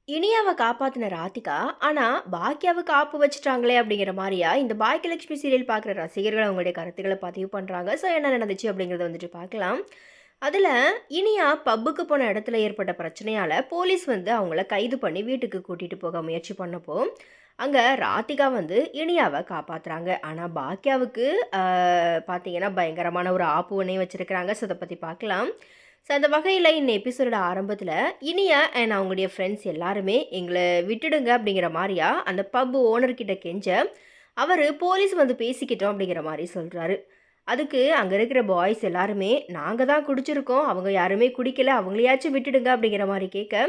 இனியாவ காப்பாத்துன ராதிகா, ஆனா பாக்கியாவுக்கு ஆப்பு வச்சுட்டாங்களே அப்படிங்கிற மாரியா, இந்த பாக்கியலட்சுமி சீரியல் பார்க்குற ரசிகர்கள் அவங்களுடைய கருத்துக்கள பதிவு பண்றாங்க. ஸோ என்ன நடந்துச்சு அப்படிங்கிறத வந்துட்டு பார்க்கலாம். அதுல இனியா பப்புக்கு போன இடத்துல ஏற்பட்ட பிரச்சனையால போலீஸ் வந்து அவங்கள கைது பண்ணி வீட்டுக்கு கூட்டிட்டு போக முயற்சி பண்ணப்போ, அங்க ராதிகா வந்து இனியாவ காப்பாத்துறாங்க. ஆனா பாக்கியாவுக்கு பார்த்தீங்கன்னா, பயங்கரமான ஒரு ஆப்பு ஒண்ணே வச்சிருக்கிறாங்க. ஸோ இத பத்தி பார்க்கலாம். ஸோ அந்த வகையில் இந்த எபிசோட ஆரம்பத்தில் இனியா அண்ட் அவங்களுடைய ஃப்ரெண்ட்ஸ் எல்லாருமே எங்களை விட்டுடுங்க அப்படிங்கிற மாதிரியா அந்த பப் ஓனர்கிட்ட கெஞ்ச அவர் போலீஸ் வந்து பேசிக்கிட்டோம் அப்படிங்கிற மாதிரி சொல்கிறாரு. அதுக்கு அங்கே இருக்கிற பாய்ஸ் எல்லாருமே நாங்கள் தான் குடிச்சிருக்கோம், அவங்க யாருமே குடிக்கல, அவங்களையாச்சும் விட்டுடுங்க அப்படிங்கிற மாதிரி கேட்க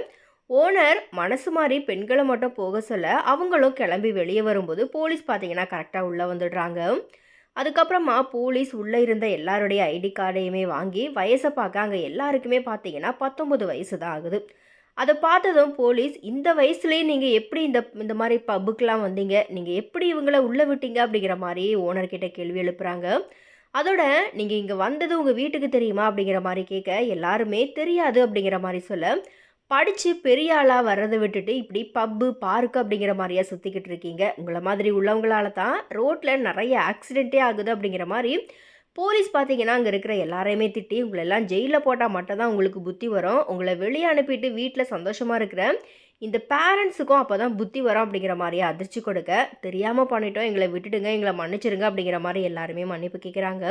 ஓனர் மனசு மாதிரி பெண்களை மட்டும் போக சொல்ல அவங்களும் கிளம்பி வெளியே வரும்போது போலீஸ் பார்த்தீங்கன்னா கரெக்டாக உள்ளே வந்துடுறாங்க. அதுக்கப்புறமா போலீஸ் உள்ளே இருந்த எல்லாருடைய ஐடி கார்டையுமே வாங்கி வயசை பார்க்க அங்கே எல்லாருக்குமே பார்த்தீங்கன்னா 19 வயசு தான் ஆகுது. அதை பார்த்ததும் போலீஸ் இந்த வயசுலேயே நீங்கள் எப்படி இந்த இந்த மாதிரி பப்புக்கெலாம் வந்தீங்க, நீங்கள் எப்படி இவங்கள உள்ளே விட்டீங்க அப்படிங்கிற மாதிரி ஓனர்கிட்ட கேள்வி எழுப்புறாங்க. அதோட நீங்கள் இங்கே வந்தது உங்கள் வீட்டுக்கு தெரியுமா அப்படிங்கிற மாதிரி கேட்க எல்லாருமே தெரியாது அப்படிங்கிற மாதிரி சொல்ல, படித்து பெரிய ஆளாக வர்றதை விட்டுட்டு இப்படி பப்பு பார்க்கு அப்படிங்கிற மாதிரியா சுற்றிக்கிட்டு இருக்கீங்க, உங்களை மாதிரி உள்ளவங்களால தான் ரோட்டில் நிறைய ஆக்சிடெண்ட்டே ஆகுது அப்படிங்கிற மாதிரி போலீஸ் பார்த்தீங்கன்னா அங்கே இருக்கிற எல்லாரையுமே திட்டி உங்களெல்லாம் ஜெயிலில் போட்டால் மட்டும்தான் உங்களுக்கு புத்தி வரும், உங்களை வெளியே அனுப்பிட்டு வீட்டில் சந்தோஷமாக இருக்கிற இந்த பேரண்ட்ஸுக்கும் அப்போ தான் புத்தி வரும் அப்படிங்கிற மாதிரியே அதிர்ச்சி கொடுக்க, தெரியாமல் பண்ணிட்டோம், எங்களை விட்டுடுங்க, எங்களை மன்னிச்சிருங்க அப்படிங்கிற மாதிரி எல்லாருமே மன்னிப்பு கேட்குறாங்க.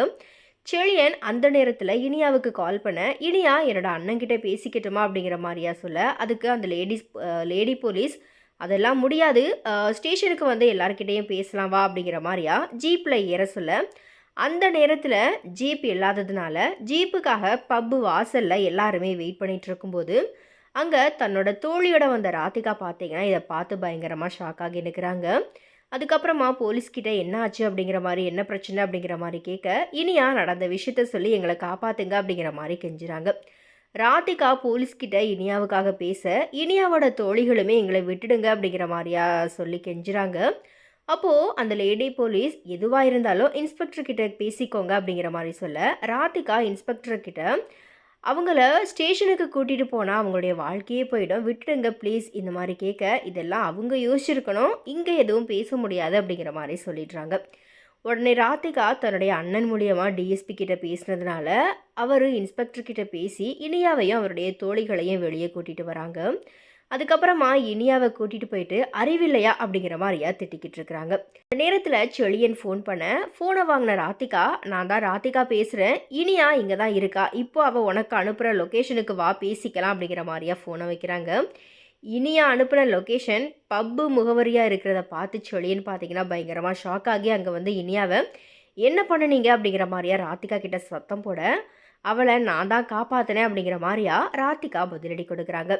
செழியன் அந்த நேரத்தில் இனியாவுக்கு கால் பண்ண, இனியா என்னோட அண்ணன்கிட்ட பேசிக்கிட்டோமா அப்படிங்கிற மாதிரியா சொல்ல, அதுக்கு அந்த லேடி போலீஸ் அதெல்லாம் முடியாது, ஸ்டேஷனுக்கு வந்து எல்லாருக்கிட்டேயும் பேசலாம் வா அப்படிங்கிற மாதிரியா ஜீப்பில் ஏற சொல்ல, அந்த நேரத்தில் ஜீப் இல்லாததுனால ஜீப்புக்காக பப்பு வாசலில் எல்லாருமே வெயிட் பண்ணிகிட்டு இருக்கும்போது அங்கே தன்னோட தோழியோட வந்த ராதிகா பார்த்தீங்கன்னா இதை பார்த்து பயங்கரமாக ஷாக் ஆகி நிற்கிறாங்க. அதுக்கப்புறமா போலீஸ்கிட்ட என்ன ஆச்சு அப்படிங்கிற மாதிரி, என்ன பிரச்சனை அப்படிங்கிற மாதிரி கேட்க, இனியா நடந்த விஷயத்த சொல்லி எங்களை காப்பாத்துங்க அப்படிங்கிற மாதிரி கெஞ்சுறாங்க. ராதிகா போலீஸ்கிட்ட இனியாவுக்காக பேச இனியாவோட தோழிகளுமே எங்களை விட்டுடுங்க அப்படிங்கிற மாதிரியா சொல்லி கெஞ்சுறாங்க. அப்போது அந்த லேடி போலீஸ் எதுவாக இருந்தாலும் இன்ஸ்பெக்டர் கிட்ட பேசிக்கோங்க அப்படிங்கிற மாதிரி சொல்ல, ராதிகா இன்ஸ்பெக்டர் கிட்ட அவங்கள ஸ்டேஷனுக்கு கூட்டிகிட்டு போனால் அவங்களுடைய வாழ்க்கையே போயிடும், விட்டுடுங்க ப்ளீஸ் இந்த மாதிரி கேட்க, இதெல்லாம் அவங்க யோசிச்சிருக்கணும், இங்கே எதுவும் பேச முடியாது அப்படிங்கிற மாதிரி சொல்லிடுறாங்க. உடனே ராதிகா தன்னுடைய அண்ணன் மூலியமாக டிஎஸ்பி கிட்ட பேசினதுனால அவர் இன்ஸ்பெக்டர் கிட்ட பேசி இனியாவையும் அவருடைய தோழிகளையும் வெளியே கூட்டிகிட்டு வராங்க. அதுக்கப்புறமா இனியாவை கூட்டிகிட்டு போயிட்டு அறிவில்லையா அப்படிங்கிற மாதிரியா திட்டிக்கிட்டு இருக்கிறாங்க. இந்த நேரத்தில் செழியன் ஃபோன் பண்ண, ஃபோனை வாங்கின ராதிகா, நான் தான் ராதிகா பேசுகிறேன், இனியா இங்கே தான் இருக்கா, இப்போ அவள் உனக்கு அனுப்புகிற லொக்கேஷனுக்கு வா பேசிக்கலாம் அப்படிங்கிற மாதிரியா ஃபோனை வைக்கிறாங்க. இனியா அனுப்புகிற லொக்கேஷன் பப்பு முகவரியாக இருக்கிறத பார்த்து செழியன் பார்த்தீங்கன்னா பயங்கரமாக ஷாக் ஆகி அங்கே வந்து இனியாவை என்ன பண்ணுனீங்க அப்படிங்கிற மாதிரியா ராதிகா கிட்ட சத்தம் போட, அவளை நான் தான் காப்பாற்றினேன் அப்படிங்கிற மாதிரியா ராதிகா பதிலடி கொடுக்குறாங்க.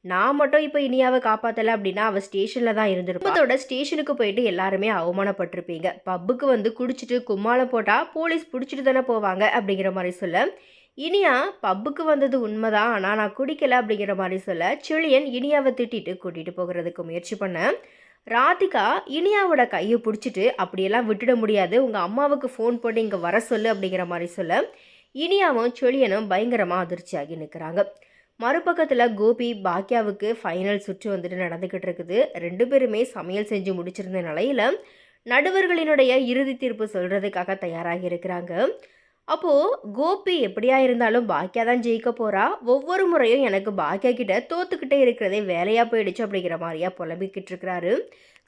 நான் மட்டும் இப்போ இனியாவை காப்பாற்றலை அப்படின்னா அவள் ஸ்டேஷனில் தான் இருந்திருப்பா. அதோட ஸ்டேஷனுக்கு போயிட்டு எல்லாருமே அவமானப்பட்டிருப்பீங்க, பப்புக்கு வந்து குடிச்சிட்டு கும்மாளம் போட்டால் போலீஸ் பிடிச்சிட்டு தானே போவாங்க அப்படிங்கிற மாதிரி சொல்ல, இனியா பப்புக்கு வந்தது உண்மைதான், ஆனால் நான் குடிக்கலை அப்படிங்கிற மாதிரி சொல்ல, செழியன் இனியாவை திட்டிட்டு கூட்டிகிட்டு போகிறதுக்கு முயற்சி பண்ண, ராதிகா இனியாவோட கையை பிடிச்சிட்டு அப்படியெல்லாம் விட்டுட முடியாது, உங்கள் அம்மாவுக்கு ஃபோன் போட்டு இங்கே வர சொல்லு அப்படிங்கிற மாதிரி சொல்ல, இனியாவும் செழியனும் பயங்கரமாக அதிர்ச்சியாகி நிற்கிறாங்க. மறுபக்கத்தில் கோபி பாக்கியாவுக்கு ஃபைனல் சுற்று வந்துட்டு நடந்துக்கிட்டு இருக்குது. 2 பேருமே சமையல் செஞ்சு முடிச்சிருந்த நிலையில் நடுவர்களினுடைய இறுதி தீர்ப்பு சொல்கிறதுக்காக தயாராகி இருக்கிறாங்க. அப்போது கோபி எப்படியா இருந்தாலும் பாக்கியா தான் ஜெயிக்க போகிறா, ஒவ்வொரு முறையும் எனக்கு பாக்கியா கிட்ட தோத்துக்கிட்டே இருக்கிறதே வேலையாக போயிடுச்சு அப்படிங்கிற மாதிரியா புலம்பிக்கிட்டு இருக்கிறாரு.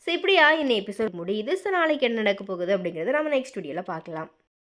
ஸோ இப்படியா இந்த எபிசோட் முடியுது. ஸோ நாளைக்கு என்ன நடக்க போகுது அப்படிங்கிறத நம்ம நெக்ஸ்ட் வீடியோவில் பார்க்கலாம்.